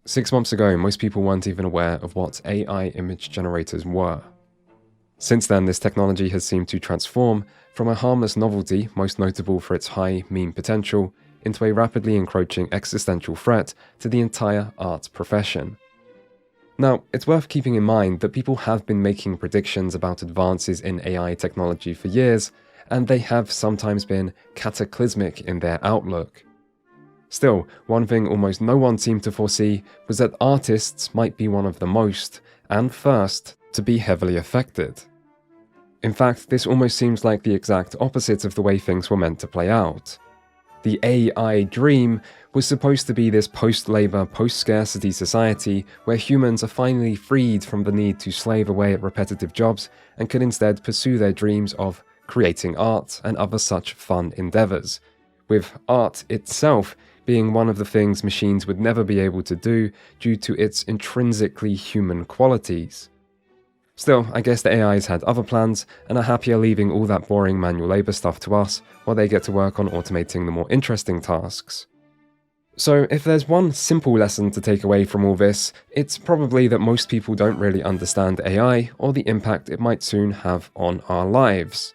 6 months ago, most people weren't even aware of what AI image generators were. Since then, this technology has seemed to transform from a harmless novelty, most notable for its high meme potential, into a rapidly encroaching existential threat to the entire art profession. Now, it's worth keeping in mind that people have been making predictions about advances in AI technology for years, and they have sometimes been cataclysmic in their outlook. Still, one thing almost no one seemed to foresee was that artists might be one of the most, and first, to be heavily affected. In fact, this almost seems like the exact opposite of the way things were meant to play out. The AI dream was supposed to be this post-labor, post-scarcity society where humans are finally freed from the need to slave away at repetitive jobs and can instead pursue their dreams of creating art and other such fun endeavors, with art itself being one of the things machines would never be able to do due to its intrinsically human qualities. Still, I guess the AIs had other plans and are happier leaving all that boring manual labor stuff to us while they get to work on automating the more interesting tasks. So if there's one simple lesson to take away from all this, it's probably that most people don't really understand AI or the impact it might soon have on our lives.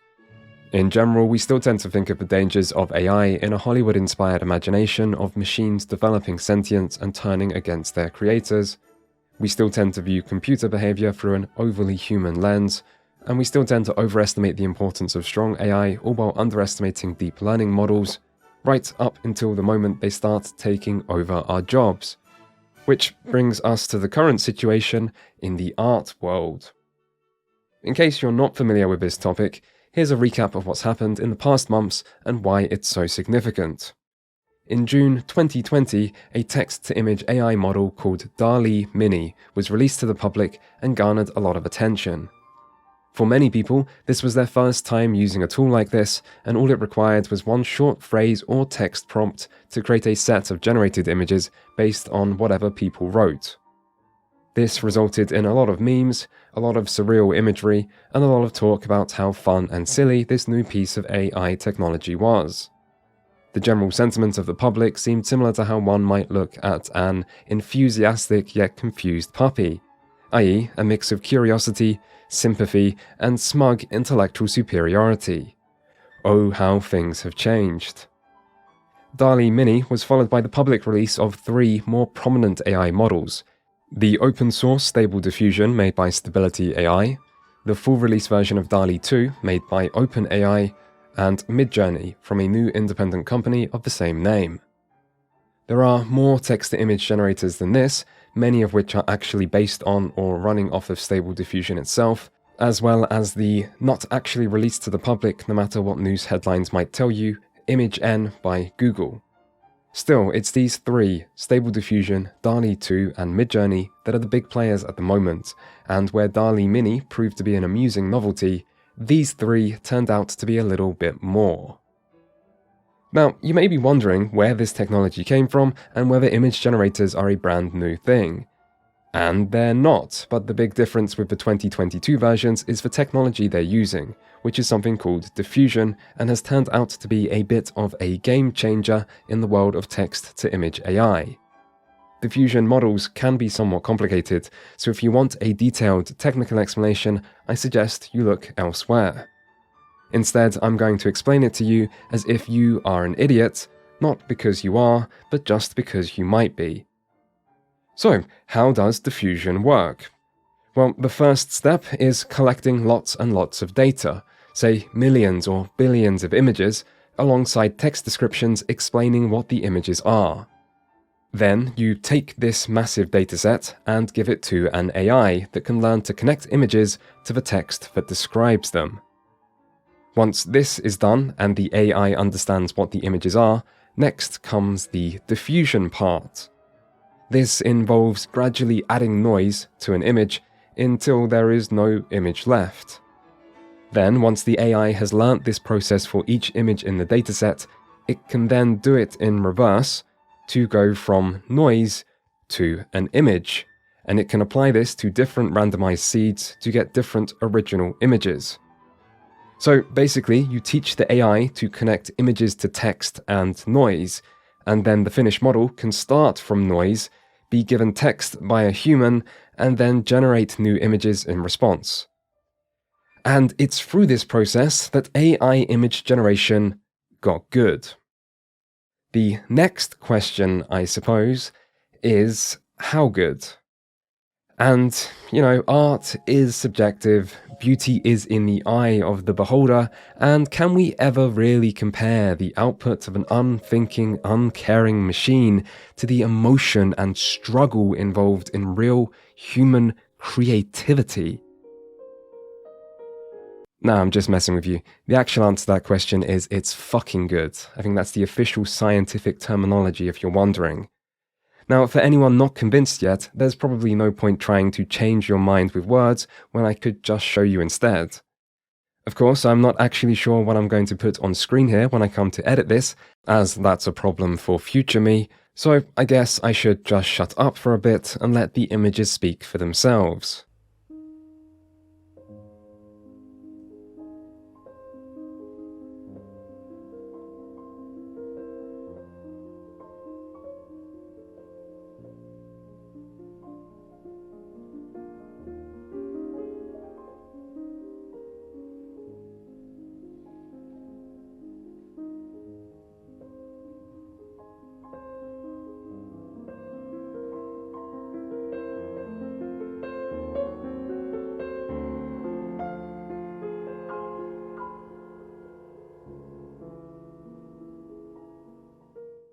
In general, we still tend to think of the dangers of AI in a Hollywood-inspired imagination of machines developing sentience and turning against their creators. We still tend to view computer behavior through an overly human lens, and we still tend to overestimate the importance of strong AI, all while underestimating deep learning models, right up until the moment they start taking over our jobs. Which brings us to the current situation in the art world. In case you're not familiar with this topic, here's a recap of what's happened in the past months and why it's so significant. In June 2020, a text-to-image AI model called DALL-E Mini was released to the public and garnered a lot of attention. For many people, this was their first time using a tool like this, and all it required was one short phrase or text prompt to create a set of generated images based on whatever people wrote. This resulted in a lot of memes, a lot of surreal imagery, and a lot of talk about how fun and silly this new piece of AI technology was. The general sentiment of the public seemed similar to how one might look at an enthusiastic yet confused puppy, i.e., a mix of curiosity, sympathy, and smug intellectual superiority. Oh, how things have changed. DALL-E Mini was followed by the public release of 3 more prominent AI models: the open-source Stable Diffusion made by Stability AI, the full-release version of DALL-E 2 made by OpenAI, and Midjourney from a new independent company of the same name. There are more text-to-image generators than this, many of which are actually based on or running off of Stable Diffusion itself, as well as the not actually released to the public no matter what news headlines might tell you, ImageN by Google. Still, it's these 3, Stable Diffusion, DALL-E 2 and Midjourney, that are the big players at the moment, and where DALL-E Mini proved to be an amusing novelty, these 3 turned out to be a little bit more. Now, you may be wondering where this technology came from and whether image generators are a brand new thing. And they're not, but the big difference with the 2022 versions is the technology they're using, which is something called diffusion and has turned out to be a bit of a game changer in the world of text-to-image AI. Diffusion models can be somewhat complicated, so if you want a detailed technical explanation, I suggest you look elsewhere. Instead, I'm going to explain it to you as if you are an idiot, not because you are, but just because you might be. So, how does diffusion work? Well, the first step is collecting lots and lots of data, say millions or billions of images, alongside text descriptions explaining what the images are. Then you take this massive dataset and give it to an AI that can learn to connect images to the text that describes them. Once this is done and the AI understands what the images are, next comes the diffusion part. This involves gradually adding noise to an image until there is no image left. Then, once the AI has learnt this process for each image in the dataset, it can then do it in reverse to go from noise to an image, and it can apply this to different randomized seeds to get different original images. So basically, you teach the AI to connect images to text and noise, and then the finished model can start from noise, be given text by a human, and then generate new images in response. And it's through this process that AI image generation got good. The next question, I suppose, is how good? And, art is subjective, beauty is in the eye of the beholder, and can we ever really compare the output of an unthinking, uncaring machine to the emotion and struggle involved in real human creativity? Nah, I'm just messing with you. The actual answer to that question is it's fucking good. I think that's the official scientific terminology if you're wondering. Now, for anyone not convinced yet, there's probably no point trying to change your mind with words when I could just show you instead. Of course, I'm not actually sure what I'm going to put on screen here when I come to edit this, as that's a problem for future me, so I guess I should just shut up for a bit and let the images speak for themselves.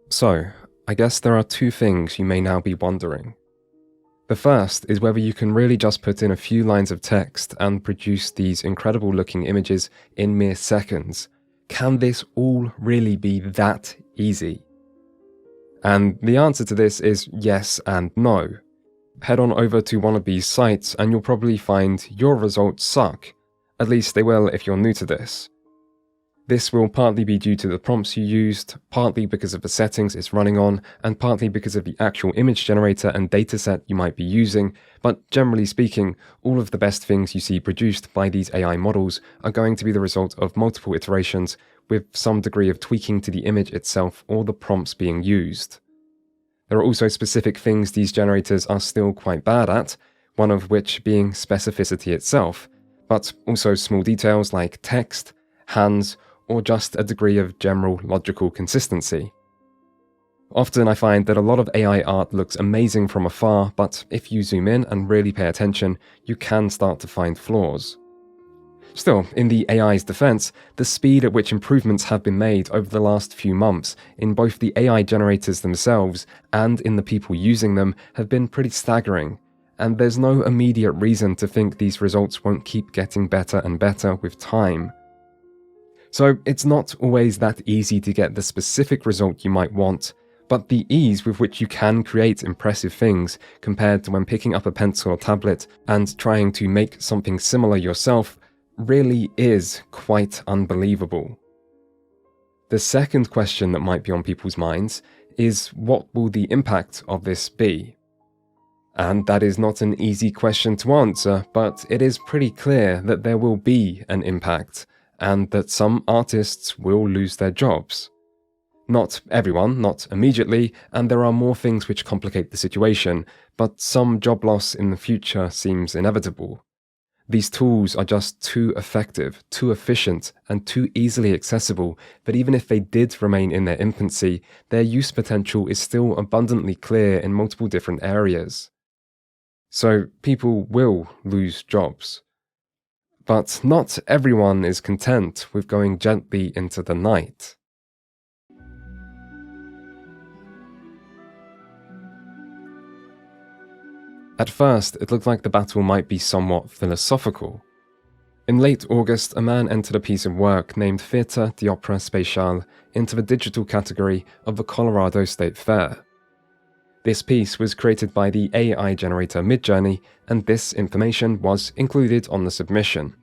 So, I guess there are two things you may now be wondering. The first is whether you can really just put in a few lines of text and produce these incredible looking images in mere seconds. Can this all really be that easy? And the answer to this is yes and no. Head on over to one of these sites and you'll probably find your results suck. At least they will if you're new to this. This will partly be due to the prompts you used, partly because of the settings it's running on, and partly because of the actual image generator and dataset you might be using, but generally speaking, all of the best things you see produced by these AI models are going to be the result of multiple iterations, with some degree of tweaking to the image itself or the prompts being used. There are also specific things these generators are still quite bad at, one of which being specificity itself, but also small details like text, hands, or just a degree of general logical consistency. Often I find that a lot of AI art looks amazing from afar, but if you zoom in and really pay attention, you can start to find flaws. Still, in the AI's defense, the speed at which improvements have been made over the last few months in both the AI generators themselves and in the people using them have been pretty staggering, and there's no immediate reason to think these results won't keep getting better and better with time. So it's not always that easy to get the specific result you might want, but the ease with which you can create impressive things compared to when picking up a pencil or tablet and trying to make something similar yourself really is quite unbelievable. The second question that might be on people's minds is, what will the impact of this be? And that is not an easy question to answer, but it is pretty clear that there will be an impact, and that some artists will lose their jobs. Not everyone, not immediately, and there are more things which complicate the situation, but some job loss in the future seems inevitable. These tools are just too effective, too efficient, and too easily accessible that even if they did remain in their infancy, their use potential is still abundantly clear in multiple different areas. So people will lose jobs. But not everyone is content with going gently into the night. At first, it looked like the battle might be somewhat philosophical. In late August, a man entered a piece of work named Theatre d'Opera Spatiale into the digital category of the Colorado State Fair. This piece was created by the AI generator Midjourney, and this information was included on the submission.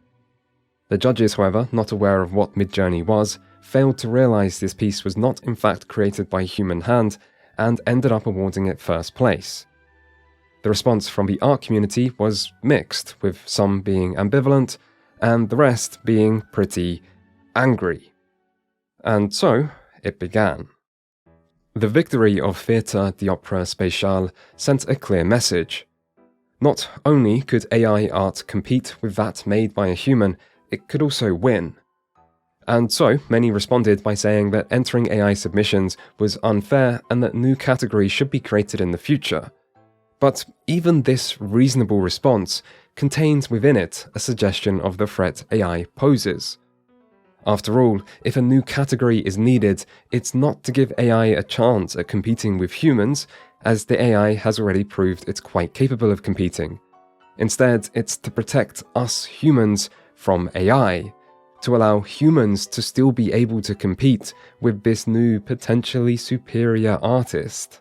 The judges, however, not aware of what Midjourney was, failed to realize this piece was not in fact created by human hand, and ended up awarding it first place. The response from the art community was mixed, with some being ambivalent, and the rest being pretty angry. And so, it began. The victory of Theatre d'Opera Spatiale sent a clear message. Not only could AI art compete with that made by a human, it could also win. And so, many responded by saying that entering AI submissions was unfair and that new categories should be created in the future. But even this reasonable response contains within it a suggestion of the threat AI poses. After all, if a new category is needed, it's not to give AI a chance at competing with humans, as the AI has already proved it's quite capable of competing. Instead, it's to protect us humans from AI, to allow humans to still be able to compete with this new, potentially superior artist.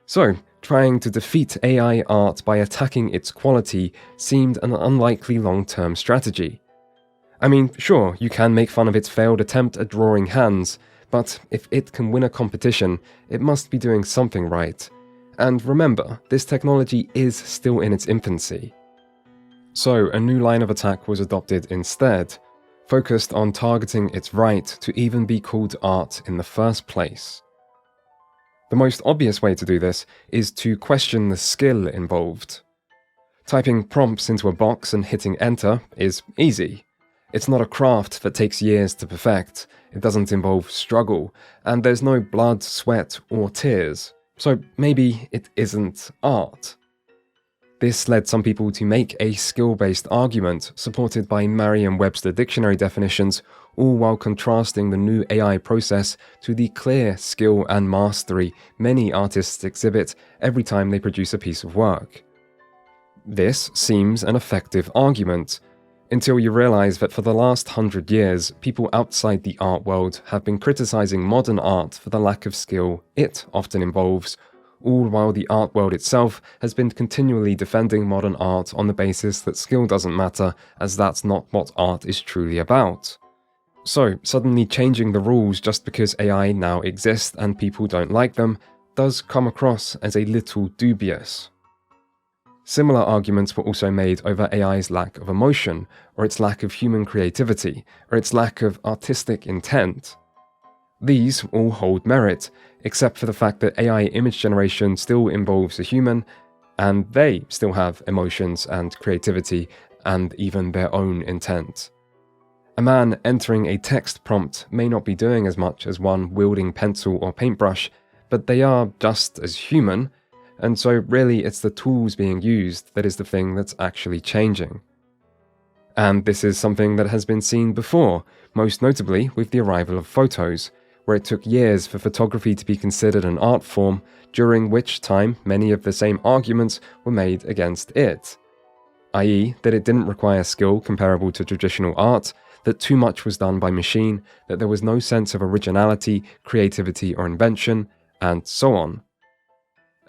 So, trying to defeat AI art by attacking its quality seemed an unlikely long-term strategy. I mean, sure, you can make fun of its failed attempt at drawing hands, but if it can win a competition, it must be doing something right. And remember, this technology is still in its infancy. So, a new line of attack was adopted instead, focused on targeting its right to even be called art in the first place. The most obvious way to do this is to question the skill involved. Typing prompts into a box and hitting enter is easy. It's not a craft that takes years to perfect, it doesn't involve struggle, and there's no blood, sweat, or tears, so maybe it isn't art. This led some people to make a skill-based argument supported by Merriam-Webster dictionary definitions, all while contrasting the new AI process to the clear skill and mastery many artists exhibit every time they produce a piece of work. This seems an effective argument, until you realize that for the last 100 years, people outside the art world have been criticizing modern art for the lack of skill it often involves, all while the art world itself has been continually defending modern art on the basis that skill doesn't matter, as that's not what art is truly about. So, suddenly changing the rules just because AI now exists and people don't like them does come across as a little dubious. Similar arguments were also made over AI's lack of emotion, or its lack of human creativity, or its lack of artistic intent. These all hold merit, except for the fact that AI image generation still involves a human, and they still have emotions and creativity, and even their own intent. A man entering a text prompt may not be doing as much as one wielding pencil or paintbrush, but they are just as human, and so really it's the tools being used that is the thing that's actually changing. And this is something that has been seen before, most notably with the arrival of photos, where it took years for photography to be considered an art form, during which time many of the same arguments were made against it, i.e. that it didn't require skill comparable to traditional art, that too much was done by machine, that there was no sense of originality, creativity or invention, and so on.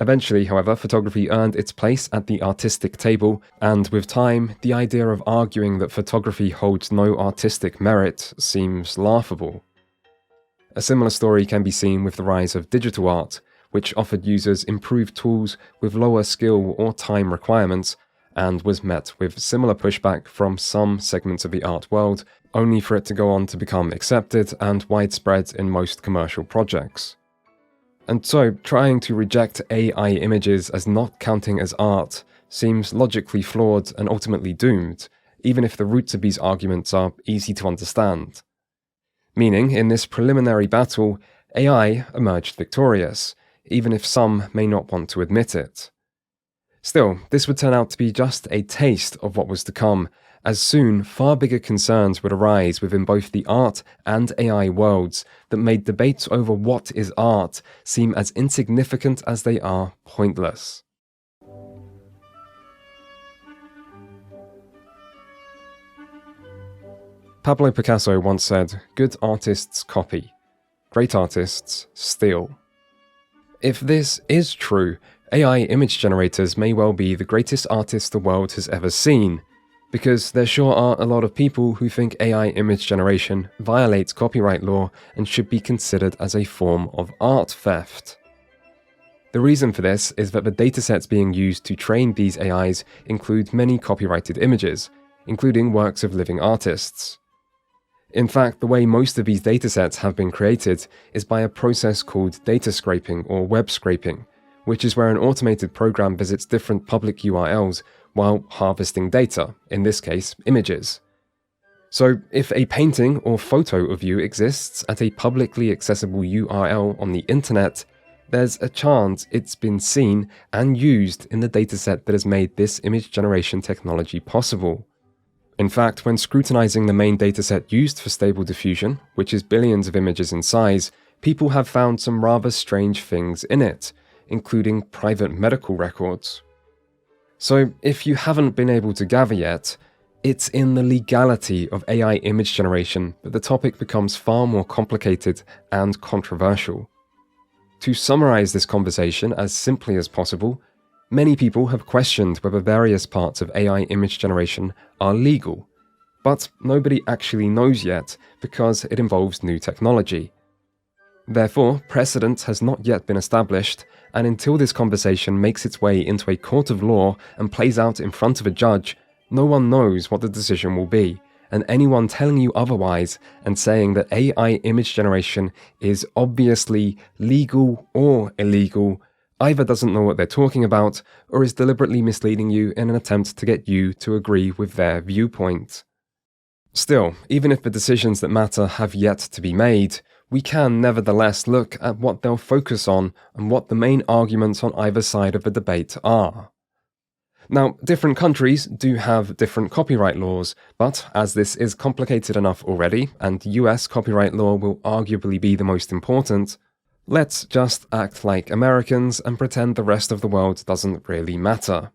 Eventually, however, photography earned its place at the artistic table, and with time, the idea of arguing that photography holds no artistic merit seems laughable. A similar story can be seen with the rise of digital art, which offered users improved tools with lower skill or time requirements, and was met with similar pushback from some segments of the art world, only for it to go on to become accepted and widespread in most commercial projects. And so, trying to reject AI images as not counting as art seems logically flawed and ultimately doomed, even if the roots of these arguments are easy to understand. Meaning, in this preliminary battle, AI emerged victorious, even if some may not want to admit it. Still, this would turn out to be just a taste of what was to come, as soon far bigger concerns would arise within both the art and AI worlds that made debates over what is art seem as insignificant as they are pointless. Pablo Picasso once said, "Good artists copy, great artists steal." If this is true, AI image generators may well be the greatest artists the world has ever seen, because there sure are a lot of people who think AI image generation violates copyright law and should be considered as a form of art theft. The reason for this is that the datasets being used to train these AIs include many copyrighted images, including works of living artists. In fact, the way most of these datasets have been created is by a process called data scraping or web scraping, which is where an automated program visits different public URLs while harvesting data, in this case, images. So if a painting or photo of you exists at a publicly accessible URL on the internet, there's a chance it's been seen and used in the dataset that has made this image generation technology possible. In fact, when scrutinizing the main dataset used for Stable Diffusion, which is billions of images in size, people have found some rather strange things in it, including private medical records. So if you haven't been able to gather yet, it's in the legality of AI image generation that the topic becomes far more complicated and controversial. To summarize this conversation as simply as possible, many people have questioned whether various parts of AI image generation are legal, but nobody actually knows yet because it involves new technology. Therefore, precedent has not yet been established, and until this conversation makes its way into a court of law and plays out in front of a judge, no one knows what the decision will be, and anyone telling you otherwise and saying that AI image generation is obviously legal or illegal either doesn't know what they're talking about or is deliberately misleading you in an attempt to get you to agree with their viewpoint. Still, even if the decisions that matter have yet to be made, we can nevertheless look at what they'll focus on and what the main arguments on either side of the debate are. Now, different countries do have different copyright laws, but as this is complicated enough already, and US copyright law will arguably be the most important, let's just act like Americans and pretend the rest of the world doesn't really matter.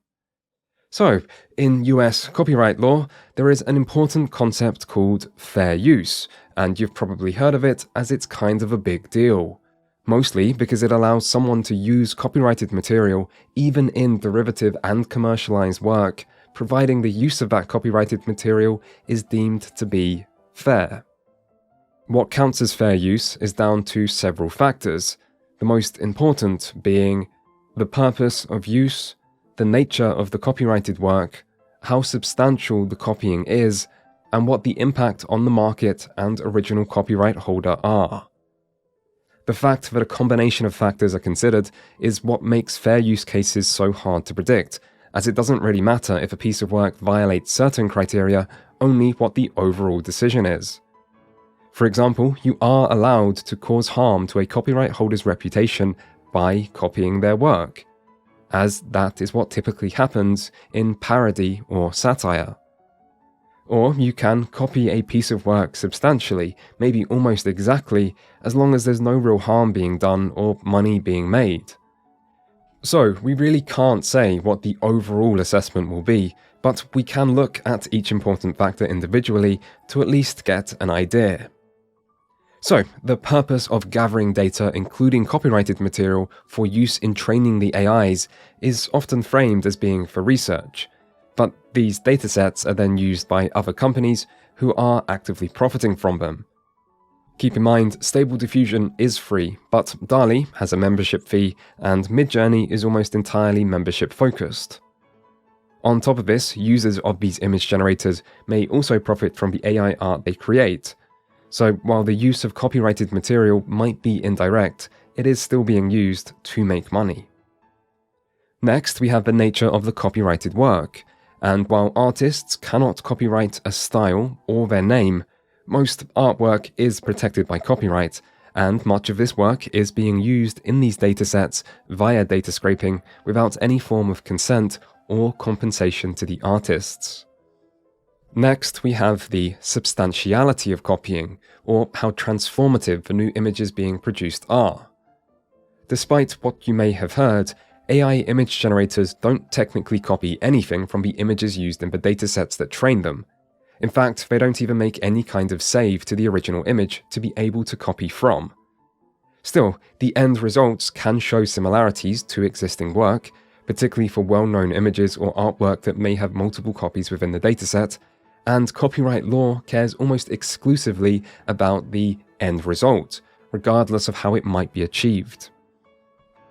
So, in US copyright law, there is an important concept called fair use, and you've probably heard of it as it's kind of a big deal. Mostly because it allows someone to use copyrighted material even in derivative and commercialized work, providing the use of that copyrighted material is deemed to be fair. What counts as fair use is down to several factors, the most important being the purpose of use, the nature of the copyrighted work, how substantial the copying is, and what the impact on the market and original copyright holder are. The fact that a combination of factors are considered is what makes fair use cases so hard to predict, as it doesn't really matter if a piece of work violates certain criteria, only what the overall decision is. For example, you are allowed to cause harm to a copyright holder's reputation by copying their work, as that is what typically happens in parody or satire. Or you can copy a piece of work substantially, maybe almost exactly, as long as there's no real harm being done or money being made. So, we really can't say what the overall assessment will be, but we can look at each important factor individually to at least get an idea. So, the purpose of gathering data, including copyrighted material, for use in training the AIs is often framed as being for research. But these datasets are then used by other companies who are actively profiting from them. Keep in mind, Stable Diffusion is free, but DALL-E has a membership fee, and Midjourney is almost entirely membership-focused. On top of this, users of these image generators may also profit from the AI art they create. So while the use of copyrighted material might be indirect, it is still being used to make money. Next, we have the nature of the copyrighted work. And while artists cannot copyright a style or their name, most artwork is protected by copyright, and much of this work is being used in these datasets via data scraping without any form of consent or compensation to the artists. Next, we have the substantiality of copying, or how transformative the new images being produced are. Despite what you may have heard, AI image generators don't technically copy anything from the images used in the datasets that train them. In fact, they don't even make any kind of save to the original image to be able to copy from. Still, the end results can show similarities to existing work, particularly for well-known images or artwork that may have multiple copies within the dataset, and copyright law cares almost exclusively about the end result, regardless of how it might be achieved.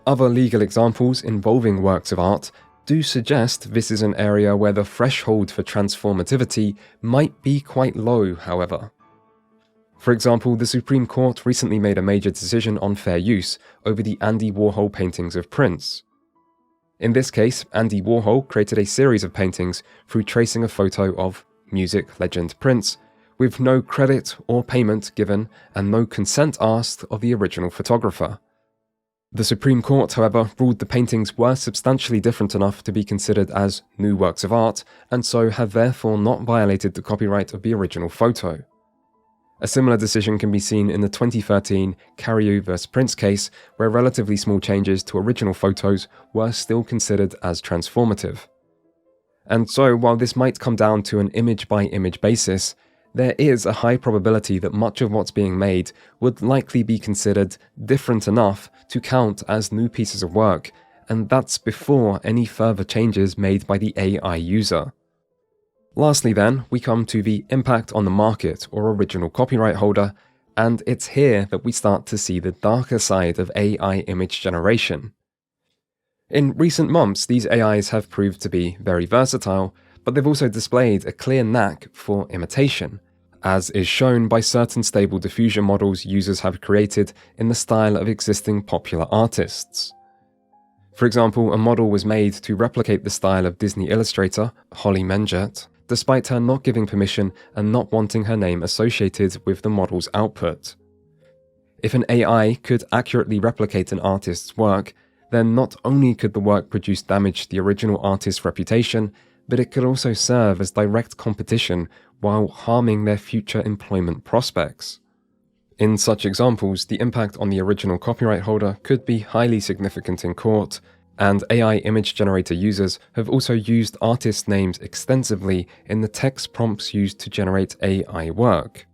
Other legal examples involving works of art do suggest this is an area where the threshold for transformativity might be quite low, however. For example, the Supreme Court recently made a major decision on fair use over the Andy Warhol paintings of Prince. In this case, Andy Warhol created a series of paintings through tracing a photo of music legend Prince, with no credit or payment given and no consent asked of the original photographer. The Supreme Court, however, ruled the paintings were substantially different enough to be considered as new works of art, and so have therefore not violated the copyright of the original photo. A similar decision can be seen in the 2013 Cariou vs. Prince case, where relatively small changes to original photos were still considered as transformative. And so, while this might come down to an image-by-image basis, there is a high probability that much of what's being made would likely be considered different enough to count as new pieces of work, and that's before any further changes made by the AI user. Lastly then, we come to the impact on the market or original copyright holder, and it's here that we start to see the darker side of AI image generation. In recent months, these AIs have proved to be very versatile, but they've also displayed a clear knack for imitation, as is shown by certain stable diffusion models users have created in the style of existing popular artists. For example, a model was made to replicate the style of Disney illustrator Holly Menget, despite her not giving permission and not wanting her name associated with the model's output. If an AI could accurately replicate an artist's work, then not only could the work produce damage to the original artist's reputation, but it could also serve as direct competition while harming their future employment prospects. In such examples, the impact on the original copyright holder could be highly significant in court, and AI image generator users have also used artists' names extensively in the text prompts used to generate AI work.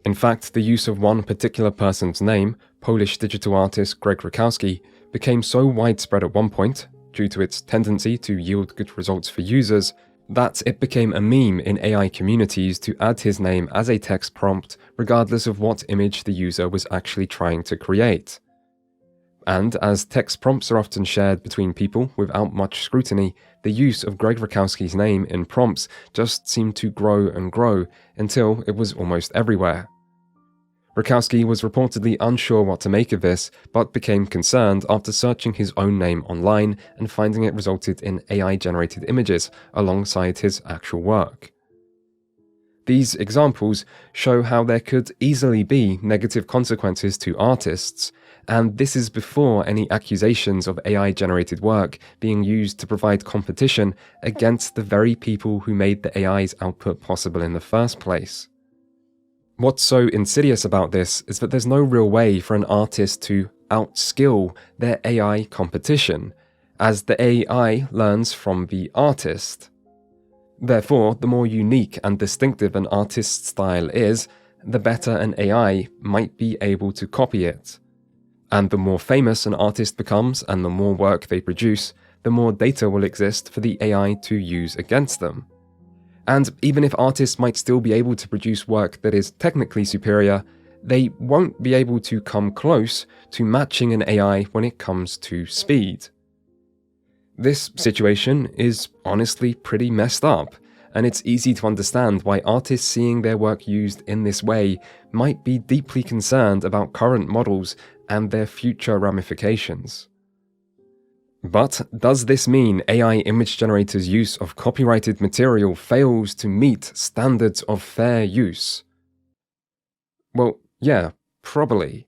In fact, the use of one particular person's name, Polish digital artist Greg Rakowski, became so widespread at one point, due to its tendency to yield good results for users, that it became a meme in AI communities to add his name as a text prompt regardless of what image the user was actually trying to create. And as text prompts are often shared between people without much scrutiny, the use of Greg Rakowski's name in prompts just seemed to grow and grow until it was almost everywhere. Rakowski was reportedly unsure what to make of this, but became concerned after searching his own name online and finding it resulted in AI-generated images alongside his actual work. These examples show how there could easily be negative consequences to artists, and this is before any accusations of AI-generated work being used to provide competition against the very people who made the AI's output possible in the first place. What's so insidious about this is that there's no real way for an artist to outskill their AI competition, as the AI learns from the artist. Therefore, the more unique and distinctive an artist's style is, the better an AI might be able to copy it. And the more famous an artist becomes and the more work they produce, the more data will exist for the AI to use against them. And even if artists might still be able to produce work that is technically superior, they won't be able to come close to matching an AI when it comes to speed. This situation is honestly pretty messed up, and it's easy to understand why artists seeing their work used in this way might be deeply concerned about current models and their future ramifications. But does this mean AI image generators' use of copyrighted material fails to meet standards of fair use? Well, yeah, probably.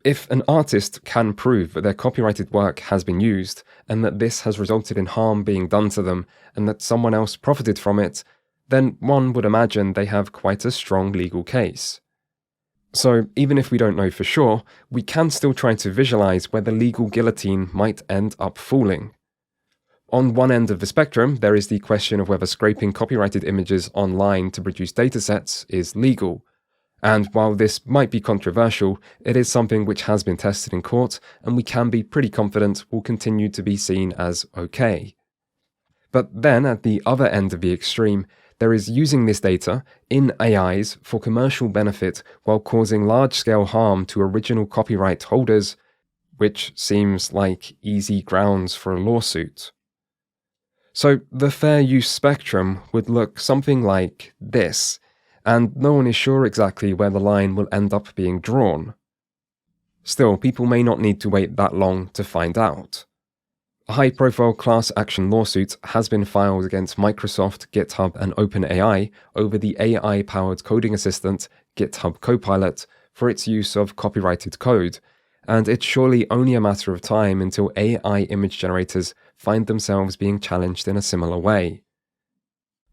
If an artist can prove that their copyrighted work has been used, and that this has resulted in harm being done to them, and that someone else profited from it, then one would imagine they have quite a strong legal case. So, even if we don't know for sure, we can still try to visualize where the legal guillotine might end up falling. On one end of the spectrum, there is the question of whether scraping copyrighted images online to produce datasets is legal. And while this might be controversial, it is something which has been tested in court, and we can be pretty confident will continue to be seen as okay. But then, at the other end of the extreme, there is using this data in AIs for commercial benefit while causing large-scale harm to original copyright holders, which seems like easy grounds for a lawsuit. So the fair use spectrum would look something like this, and no one is sure exactly where the line will end up being drawn. Still, people may not need to wait that long to find out. A high-profile class action lawsuit has been filed against Microsoft, GitHub, and OpenAI over the AI-powered coding assistant, GitHub Copilot, for its use of copyrighted code, and it's surely only a matter of time until AI image generators find themselves being challenged in a similar way.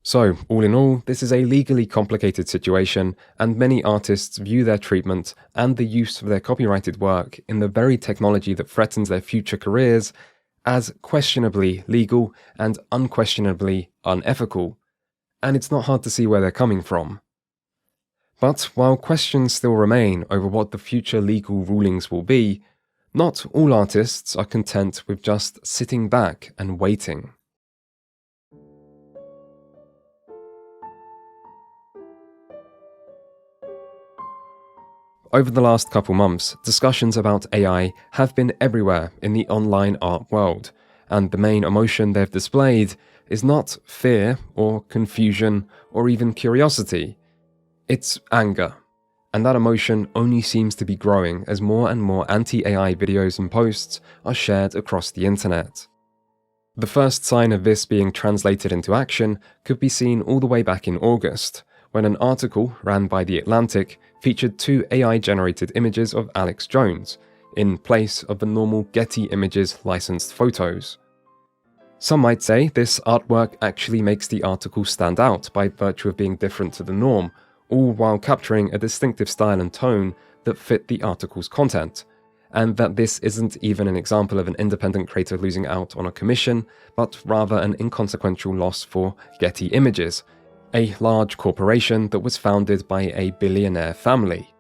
So, all in all, this is a legally complicated situation, and many artists view their treatment and the use of their copyrighted work in the very technology that threatens their future careers as questionably legal and unquestionably unethical, and it's not hard to see where they're coming from. But while questions still remain over what the future legal rulings will be, not all artists are content with just sitting back and waiting. Over the last couple months, discussions about AI have been everywhere in the online art world, and the main emotion they've displayed is not fear or confusion or even curiosity. It's anger, and that emotion only seems to be growing as more and more anti-AI videos and posts are shared across the internet. The first sign of this being translated into action could be seen all the way back in August, when an article ran by The Atlantic featured 2 AI-generated images of Alex Jones, in place of the normal Getty Images licensed photos. Some might say this artwork actually makes the article stand out by virtue of being different to the norm, all while capturing a distinctive style and tone that fit the article's content, and that this isn't even an example of an independent creator losing out on a commission, but rather an inconsequential loss for Getty Images, a large corporation that was founded by a billionaire family.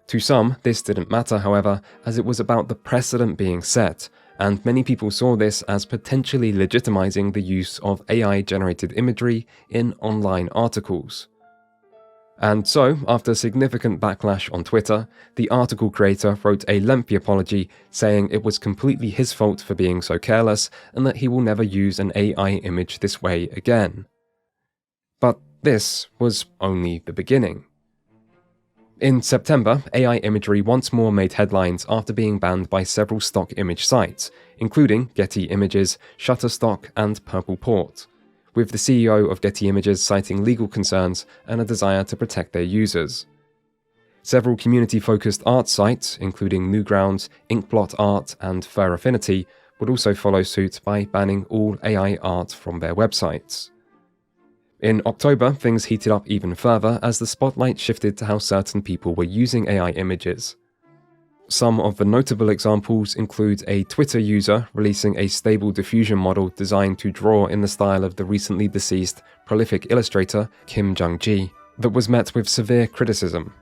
To some, this didn't matter, however, as it was about the precedent being set, and many people saw this as potentially legitimizing the use of AI-generated imagery in online articles. And so, after significant backlash on Twitter, the article creator wrote a lengthy apology saying it was completely his fault for being so careless and that he will never use an AI image this way again. But this was only the beginning. In September, AI imagery once more made headlines after being banned by several stock image sites, including Getty Images, Shutterstock, and Purple Port, with the CEO of Getty Images citing legal concerns and a desire to protect their users. Several community-focused art sites, including Newgrounds, Inkblot Art, and Fur Affinity, would also follow suit by banning all AI art from their websites. In October, things heated up even further as the spotlight shifted to how certain people were using AI images. Some of the notable examples include a Twitter user releasing a stable diffusion model designed to draw in the style of the recently deceased prolific illustrator Kim Jung-ji that was met with severe criticism,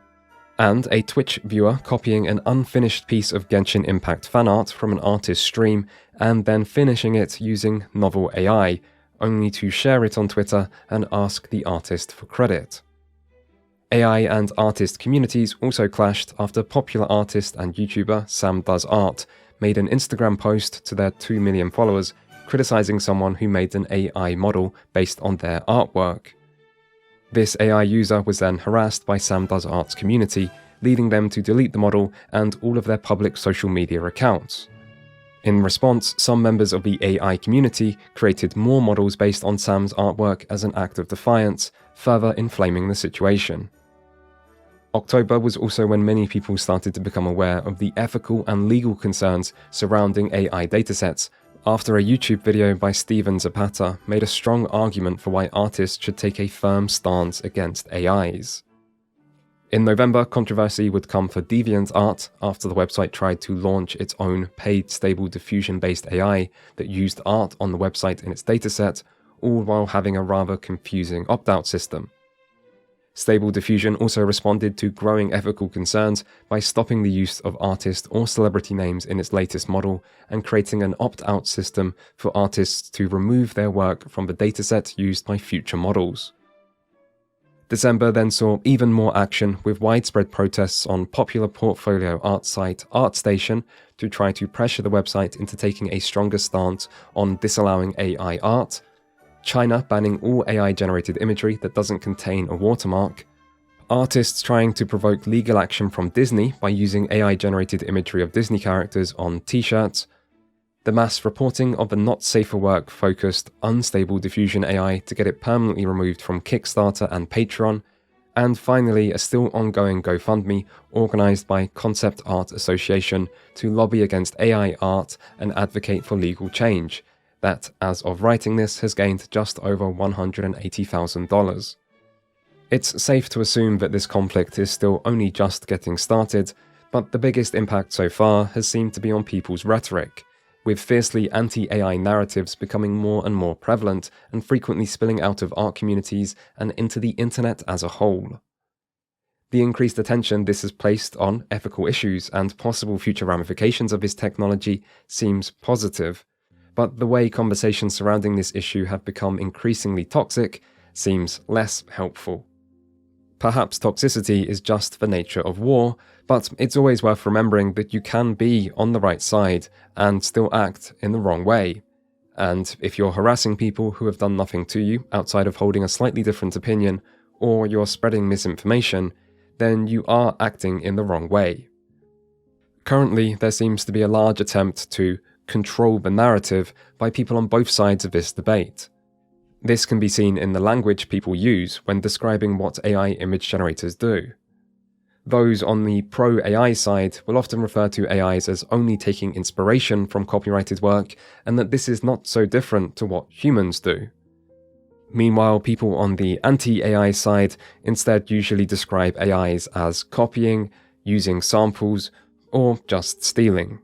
and a Twitch viewer copying an unfinished piece of Genshin Impact fan art from an artist's stream and then finishing it using novel AI, only to share it on Twitter and ask the artist for credit. AI and artist communities also clashed after popular artist and YouTuber Sam Does Art made an Instagram post to their 2 million followers criticizing someone who made an AI model based on their artwork. This AI user was then harassed by Sam Does Art's community, leading them to delete the model and all of their public social media accounts. In response, some members of the AI community created more models based on Sam's artwork as an act of defiance, further inflaming the situation. October was also when many people started to become aware of the ethical and legal concerns surrounding AI datasets, after a YouTube video by Steven Zapata made a strong argument for why artists should take a firm stance against AIs. In November, controversy would come for DeviantArt after the website tried to launch its own paid stable diffusion-based AI that used art on the website in its dataset, all while having a rather confusing opt-out system. Stable Diffusion also responded to growing ethical concerns by stopping the use of artist or celebrity names in its latest model and creating an opt-out system for artists to remove their work from the dataset used by future models. December then saw even more action with widespread protests on popular portfolio art site ArtStation to try to pressure the website into taking a stronger stance on disallowing AI art, China banning all AI-generated imagery that doesn't contain a watermark, artists trying to provoke legal action from Disney by using AI-generated imagery of Disney characters on t-shirts, the mass reporting of the not safe for work focused unstable diffusion AI to get it permanently removed from Kickstarter and Patreon, and finally a still ongoing GoFundMe organised by Concept Art Association to lobby against AI art and advocate for legal change, that as of writing this has gained just over $180,000. It's safe to assume that this conflict is still only just getting started, but the biggest impact so far has seemed to be on people's rhetoric, with fiercely anti-AI narratives becoming more and more prevalent and frequently spilling out of art communities and into the internet as a whole. The increased attention this has placed on ethical issues and possible future ramifications of this technology seems positive, but the way conversations surrounding this issue have become increasingly toxic seems less helpful. Perhaps toxicity is just the nature of war, but it's always worth remembering that you can be on the right side and still act in the wrong way. And if you're harassing people who have done nothing to you outside of holding a slightly different opinion, or you're spreading misinformation, then you are acting in the wrong way. Currently, there seems to be a large attempt to control the narrative by people on both sides of this debate. This can be seen in the language people use when describing what AI image generators do. Those on the pro-AI side will often refer to AIs as only taking inspiration from copyrighted work, and that this is not so different to what humans do. Meanwhile, people on the anti-AI side instead usually describe AIs as copying, using samples, or just stealing.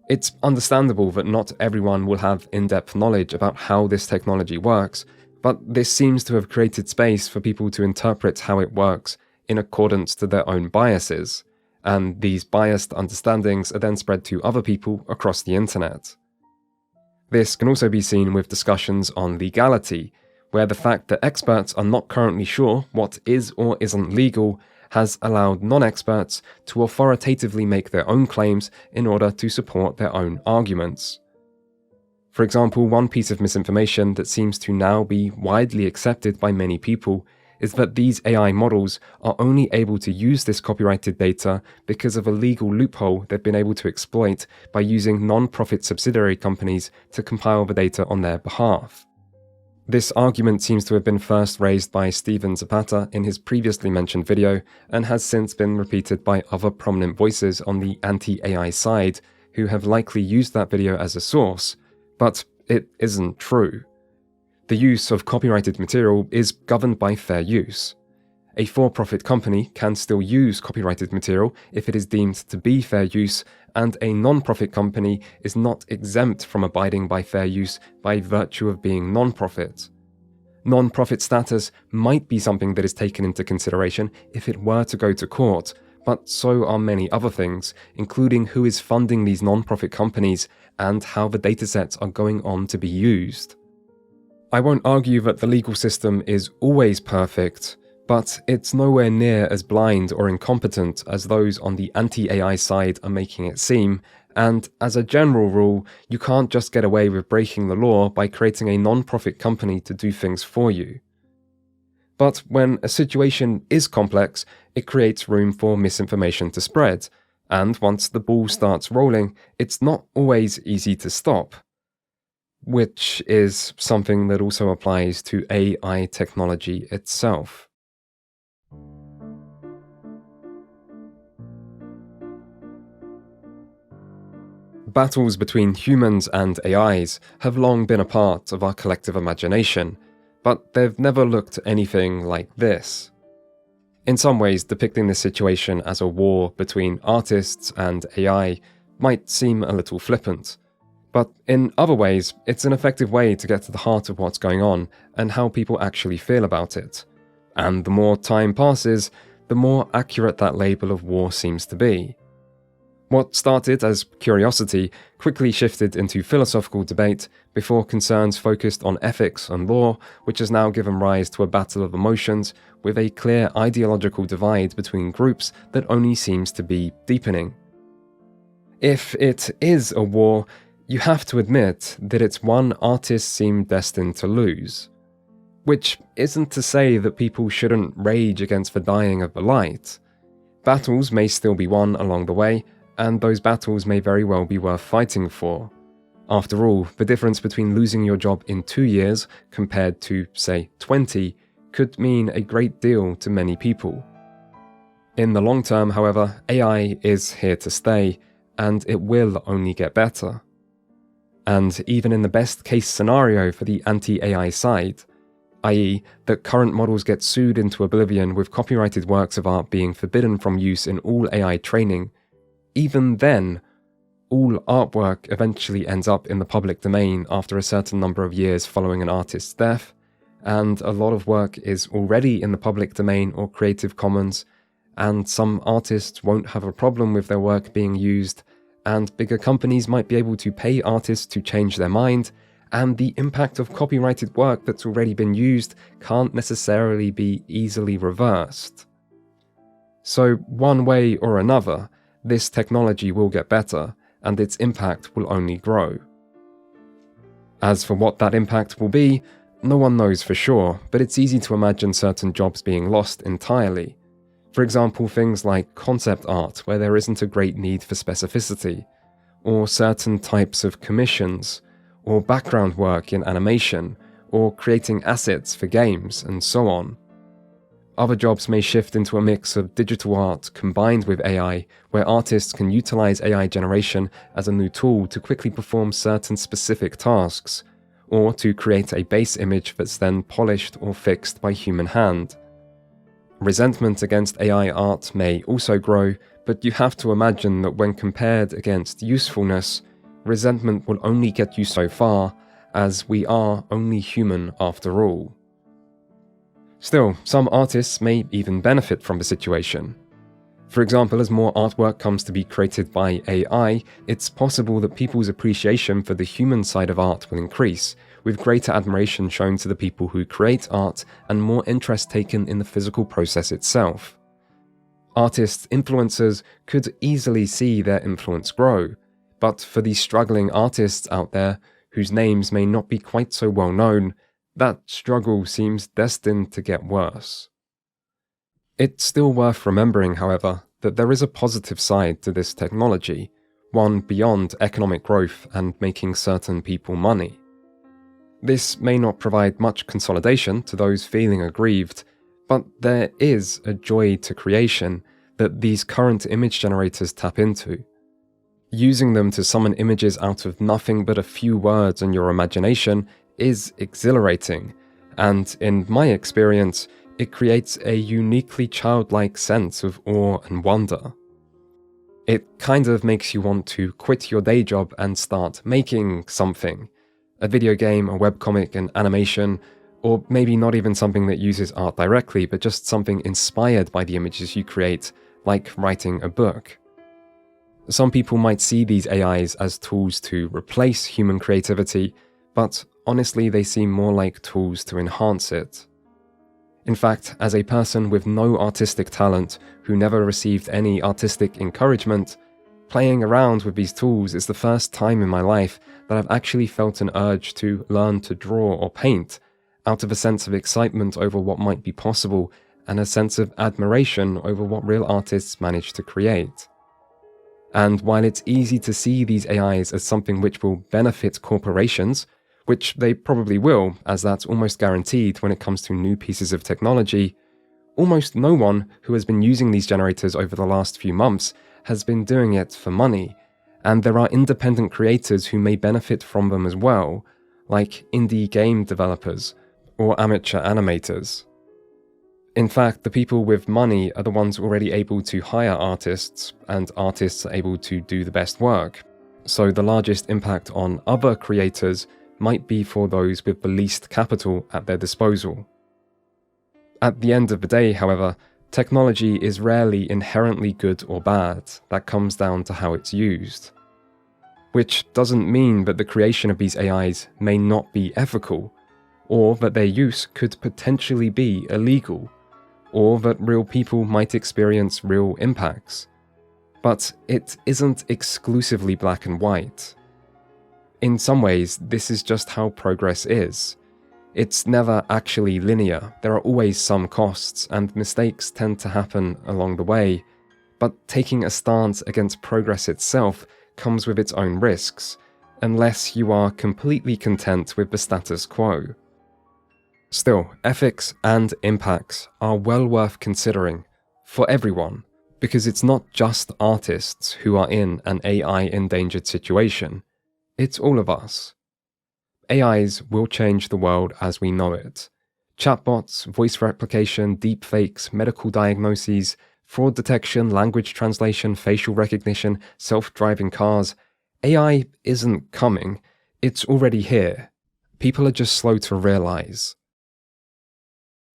It's understandable that not everyone will have in-depth knowledge about how this technology works, but this seems to have created space for people to interpret how it works in accordance to their own biases, and these biased understandings are then spread to other people across the internet. This can also be seen with discussions on legality, where the fact that experts are not currently sure what is or isn't legal has allowed non-experts to authoritatively make their own claims in order to support their own arguments. For example, one piece of misinformation that seems to now be widely accepted by many people is that these AI models are only able to use this copyrighted data because of a legal loophole they've been able to exploit by using non-profit subsidiary companies to compile the data on their behalf. This argument seems to have been first raised by Steven Zapata in his previously mentioned video, and has since been repeated by other prominent voices on the anti-AI side, who have likely used that video as a source, but it isn't true. The use of copyrighted material is governed by fair use. A for-profit company can still use copyrighted material if it is deemed to be fair use, and a non-profit company is not exempt from abiding by fair use by virtue of being non-profit. Non-profit status might be something that is taken into consideration if it were to go to court, but so are many other things, including who is funding these non-profit companies and how the datasets are going on to be used. I won't argue that the legal system is always perfect, but it's nowhere near as blind or incompetent as those on the anti-AI side are making it seem, and as a general rule, you can't just get away with breaking the law by creating a non-profit company to do things for you. But when a situation is complex, it creates room for misinformation to spread, and once the ball starts rolling, it's not always easy to stop. Which is something that also applies to AI technology itself. Battles between humans and AIs have long been a part of our collective imagination, but they've never looked anything like this. In some ways, depicting this situation as a war between artists and AI might seem a little flippant, but in other ways, it's an effective way to get to the heart of what's going on and how people actually feel about it. And the more time passes, the more accurate that label of war seems to be. What started as curiosity quickly shifted into philosophical debate before concerns focused on ethics and law, which has now given rise to a battle of emotions with a clear ideological divide between groups that only seems to be deepening. If it is a war, you have to admit that it's one artists seem destined to lose. Which isn't to say that people shouldn't rage against the dying of the light. Battles may still be won along the way, and those battles may very well be worth fighting for. After all, the difference between losing your job in 2 years compared to, say, 20 could mean a great deal to many people. In the long term, however, AI is here to stay, and it will only get better. And even in the best case scenario for the anti-AI side, i.e. that current models get sued into oblivion with copyrighted works of art being forbidden from use in all AI training, even then, all artwork eventually ends up in the public domain after a certain number of years following an artist's death, and a lot of work is already in the public domain or Creative Commons, and some artists won't have a problem with their work being used, and bigger companies might be able to pay artists to change their mind, and the impact of copyrighted work that's already been used can't necessarily be easily reversed. So one way or another, this technology will get better, and its impact will only grow. As for what that impact will be, no one knows for sure, but it's easy to imagine certain jobs being lost entirely. For example, things like concept art, where there isn't a great need for specificity, or certain types of commissions, or background work in animation, or creating assets for games, and so on. Other jobs may shift into a mix of digital art combined with AI, where artists can utilize AI generation as a new tool to quickly perform certain specific tasks, or to create a base image that's then polished or fixed by human hand. Resentment against AI art may also grow, but you have to imagine that when compared against usefulness, resentment will only get you so far, as we are only human after all. Still, some artists may even benefit from the situation. For example, as more artwork comes to be created by AI, it's possible that people's appreciation for the human side of art will increase, with greater admiration shown to the people who create art and more interest taken in the physical process itself. Artists' influencers could easily see their influence grow, but for these struggling artists out there, whose names may not be quite so well known, that struggle seems destined to get worse. It's still worth remembering, however, that there is a positive side to this technology, one beyond economic growth and making certain people money. This may not provide much consolidation to those feeling aggrieved, but there is a joy to creation that these current image generators tap into. Using them to summon images out of nothing but a few words and your imagination is exhilarating, and in my experience, it creates a uniquely childlike sense of awe and wonder. It kind of makes you want to quit your day job and start making something. A video game, a webcomic, an animation, or maybe not even something that uses art directly, but just something inspired by the images you create, like writing a book. Some people might see these AIs as tools to replace human creativity, but honestly they seem more like tools to enhance it. In fact, as a person with no artistic talent who never received any artistic encouragement, playing around with these tools is the first time in my life that I've actually felt an urge to learn to draw or paint, out of a sense of excitement over what might be possible and a sense of admiration over what real artists manage to create. And while it's easy to see these AIs as something which will benefit corporations, which they probably will, as that's almost guaranteed when it comes to new pieces of technology, almost no one who has been using these generators over the last few months has been doing it for money, and there are independent creators who may benefit from them as well, like indie game developers or amateur animators. In fact, the people with money are the ones already able to hire artists, and artists are able to do the best work, so the largest impact on other creators might be for those with the least capital at their disposal. At the end of the day, however, technology is rarely inherently good or bad, that comes down to how it's used. Which doesn't mean that the creation of these AIs may not be ethical, or that their use could potentially be illegal, or that real people might experience real impacts. But it isn't exclusively black and white. In some ways, this is just how progress is. It's never actually linear, there are always some costs, and mistakes tend to happen along the way. But taking a stance against progress itself comes with its own risks, unless you are completely content with the status quo. Still, ethics and impacts are well worth considering for everyone, because it's not just artists who are in an AI-endangered situation, it's all of us. AIs will change the world as we know it. Chatbots, voice replication, deepfakes, medical diagnoses, fraud detection, language translation, facial recognition, self-driving cars. AI isn't coming, it's already here. People are just slow to realize.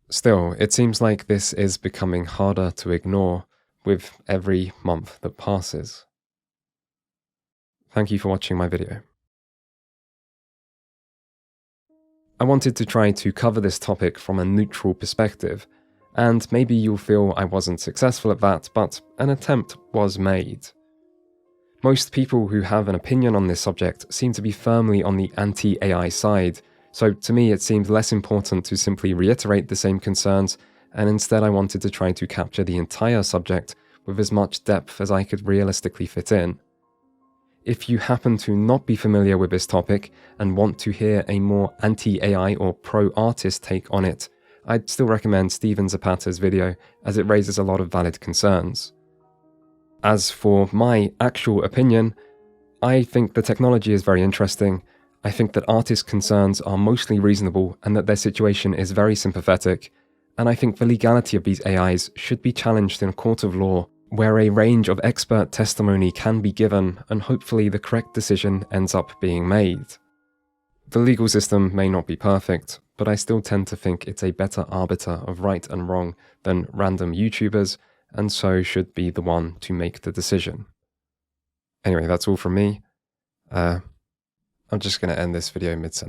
Still, it seems like this is becoming harder to ignore with every month that passes. Thank you for watching my video. I wanted to try to cover this topic from a neutral perspective, and maybe you'll feel I wasn't successful at that, but an attempt was made. Most people who have an opinion on this subject seem to be firmly on the anti-AI side, so to me it seemed less important to simply reiterate the same concerns, and instead I wanted to try to capture the entire subject with as much depth as I could realistically fit in. If you happen to not be familiar with this topic and want to hear a more anti-AI or pro-artist take on it, I'd still recommend Steven Zapata's video, as it raises a lot of valid concerns. As for my actual opinion, I think the technology is very interesting. I think that artists' concerns are mostly reasonable and that their situation is very sympathetic, and I think the legality of these AIs should be challenged in a court of law, where a range of expert testimony can be given and hopefully the correct decision ends up being made. The legal system may not be perfect, but I still tend to think it's a better arbiter of right and wrong than random YouTubers, and so should be the one to make the decision. Anyway, that's all from me. I'm just going to end this video mid-sentence.